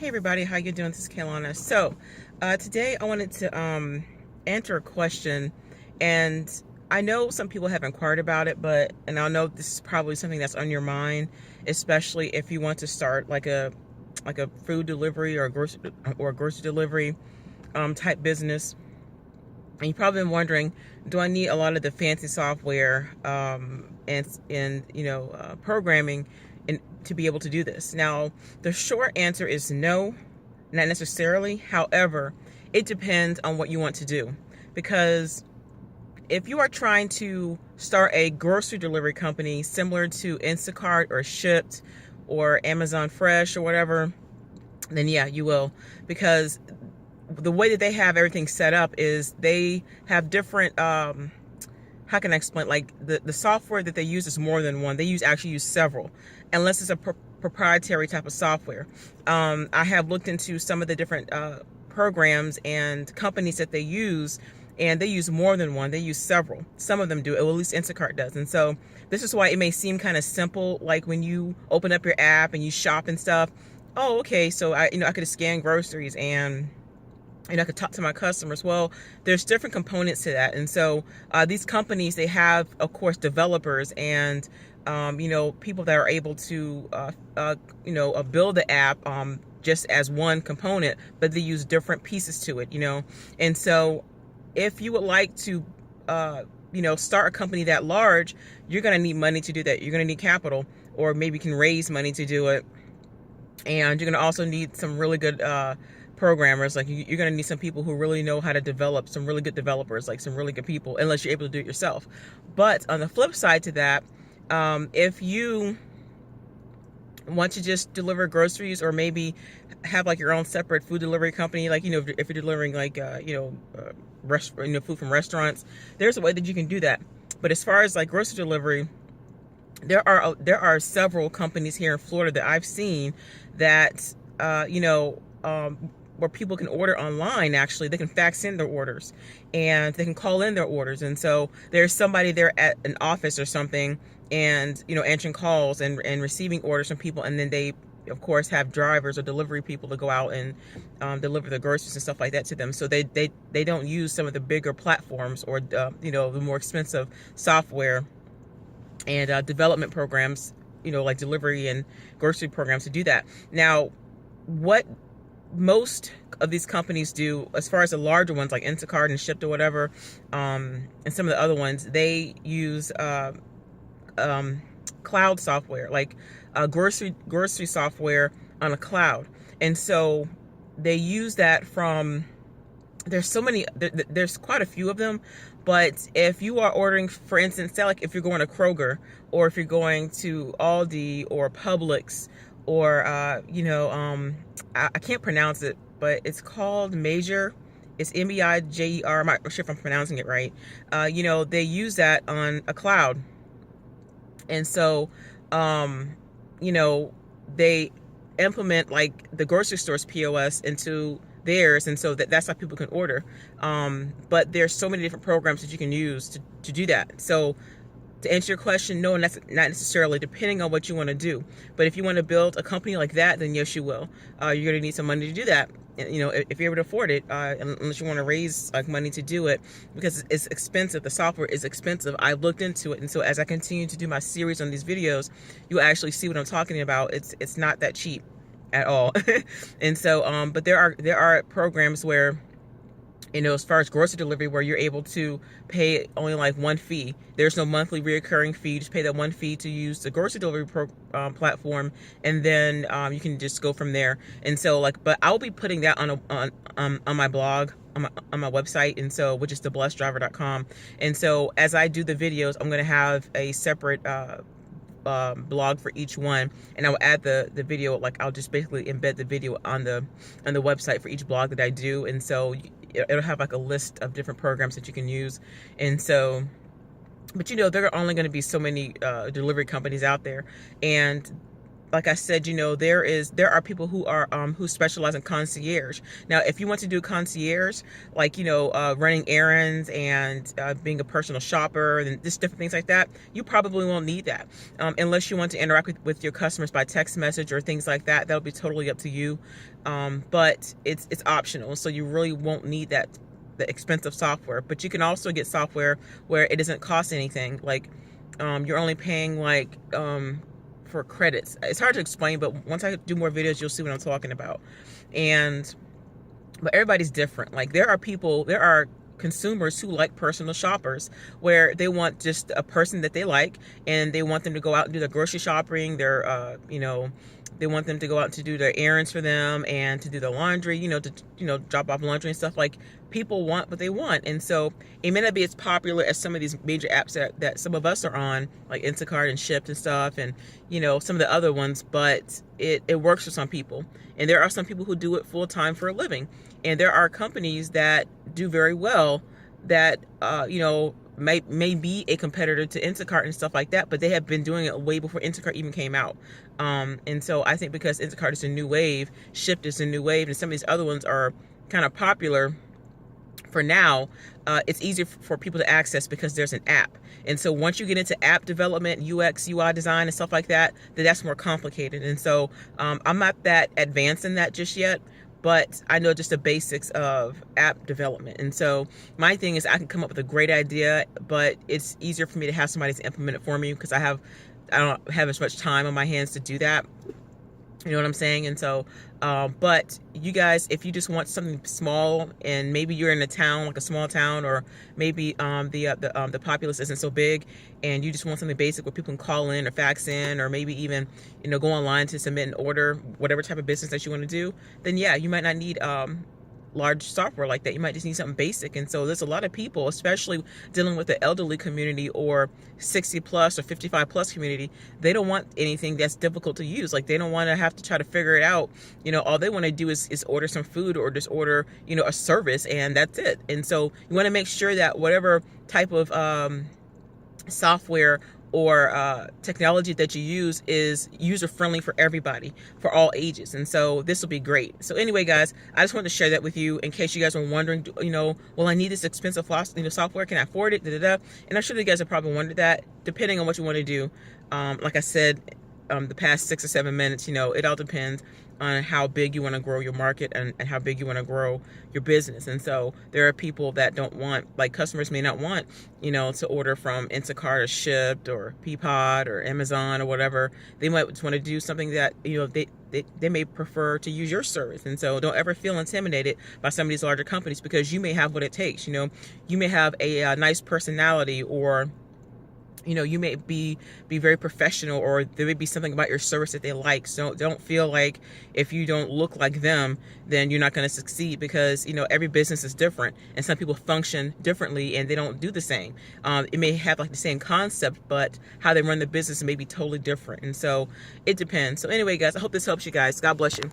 Hey everybody, how you doing? This is Kaylana. So today I wanted to answer a question, and I know some people have inquired about it, and I know this is probably something that's on your mind, especially if you want to start like a food delivery or a grocery delivery type business. And you've probably been wondering, do I need a lot of the fancy software and programming to be able to do this? Now, the short answer is no, not necessarily. However, it depends on what you want to do. Because if you are trying to start a grocery delivery company similar to Instacart or Shipt or Amazon Fresh or whatever, then yeah, you will. Because the way that they have everything set up is they have different how can I explain, like the software that they use is more than one. They actually use several, unless it's a proprietary type of software. I have looked into some of the different programs and companies that they use, and they use more than one. They use several. Some of them do, or at least Instacart does. And so this is why it may seem kind of simple, like when you open up your app and you shop and stuff. Oh, okay, so I could scan groceries and I could talk to my customers. Well, there's different components to that. And so these companies, they have, of course, developers and, people that are able to, build the app just as one component, but they use different pieces to it, And so if you would like to, start a company that large, you're going to need money to do that. You're going to need capital, or maybe you can raise money to do it. And you're going to also need some really good programmers. Like you're going to need some people who really know how to develop, some really good developers, like some really good people, unless you're able to do it yourself. But on the flip side to that, if you want to just deliver groceries, or maybe have like your own separate food delivery company, like, if you're delivering like, food from restaurants, there's a way that you can do that. But as far as like grocery delivery, there are several companies here in Florida that I've seen that, where people can order online. Actually, they can fax in their orders and they can call in their orders. And so there's somebody there at an office or something, and, answering calls and receiving orders from people. And then they, of course, have drivers or delivery people to go out and deliver the groceries and stuff like that to them. So they don't use some of the bigger platforms or, the more expensive software and development programs, like delivery and grocery programs to do that. Now, what most of these companies do, as far as the larger ones like Instacart and Shipt or whatever, and some of the other ones, they use cloud software, like grocery software on a cloud. And so they use that from, there's quite a few of them. But if you are ordering, for instance, say like if you're going to Kroger, or if you're going to Aldi or Publix, or I can't pronounce it, but it's called Major. It's Meijer. I'm not sure if I'm pronouncing it right. They use that on a cloud. And so, they implement like the grocery store's POS into theirs, and so that's how people can order. But there's so many different programs that you can use to do that. So to answer your question, no, and that's not necessarily, depending on what you want to do. But if you want to build a company like that, then yes, you will. You're going to need some money to do that. If you're able to afford it, unless you want to raise like money to do it, because it's expensive. The software is expensive. I looked into it, and so as I continue to do my series on these videos, you'll actually see what I'm talking about. It's not that cheap at all. And so, but there are programs where, as far as grocery delivery, where you're able to pay only like one fee. There's no monthly reoccurring fee. You just pay that one fee to use the grocery delivery platform, and then you can just go from there. And so, but I'll be putting that on my blog, on my website, and so, which is theblesseddriver.com. And so as I do the videos, I'm going to have a separate blog for each one, and I will add the video, like I'll just basically embed the video on the website for each blog that I do. And so it'll have like a list of different programs that you can use. And so, but there are only going to be so many delivery companies out there, and like I said, there are people who are who specialize in concierge. Now, if you want to do concierge, like running errands and being a personal shopper and just different things like that, you probably won't need that unless you want to interact with your customers by text message or things like that. That'll be totally up to you, but it's optional, so you really won't need the expensive software. But you can also get software where it doesn't cost anything, like you're only paying like for credits. It's hard to explain, but once I do more videos, you'll see what I'm talking about. But everybody's different. Like there are consumers who like personal shoppers, where they want just a person that they like, and they want them to go out and do their grocery shopping. They want them to go out to do their errands for them and to do their laundry, to drop off laundry and stuff. Like, people want what they want. And so it may not be as popular as some of these major apps that some of us are on, like Instacart and Shipt and stuff, and some of the other ones, but it works for some people. And there are some people who do it full time for a living. And there are companies that do very well that may be a competitor to Instacart and stuff like that, but they have been doing it way before Instacart even came out. And so I think because Instacart is a new wave, Shipt is a new wave, and some of these other ones are kind of popular for now, it's easier for people to access because there's an app. And so once you get into app development, UX, UI design and stuff like that, then that's more complicated. And so I'm not that advanced in that just yet, but I know just the basics of app development. And so my thing is I can come up with a great idea, but it's easier for me to have somebody to implement it for me because I don't have as much time on my hands to do that. You know what I'm saying? And so, but you guys, if you just want something small, and maybe you're in a town, like a small town, or maybe the populace isn't so big, and you just want something basic where people can call in or fax in, or maybe even go online to submit an order, whatever type of business that you want to do, then yeah, you might not need large software like that. You might just need something basic. And so there's a lot of people, especially dealing with the elderly community or 60 plus or 55 plus community, they don't want anything that's difficult to use. Like, they don't want to have to try to figure it out. All they want to do is order some food, or just order a service, and that's it. And so you want to make sure that whatever type of software or technology that you use is user-friendly for everybody, for all ages. And so this will be great. So anyway, guys, I just wanted to share that with you in case you guys were wondering, well, I need this expensive software. Can I afford it? And I'm sure you guys have probably wondered that, depending on what you want to do. Like I said, the past 6 or 7 minutes, it all depends on how big you want to grow your market and how big you want to grow your business. And so there are people that don't want, like, customers may not want, to order from Instacart or Shipt or Peapod or Amazon or whatever. They might just want to do something that, they may prefer to use your service. And so don't ever feel intimidated by some of these larger companies, because you may have what it takes. You may have a nice personality, or you may be very professional, or there may be something about your service that they like. So don't feel like if you don't look like them, then you're not going to succeed, because every business is different, and some people function differently and they don't do the same. It may have like the same concept, but how they run the business may be totally different. And so it depends. So anyway, guys, I hope this helps you guys. God bless you.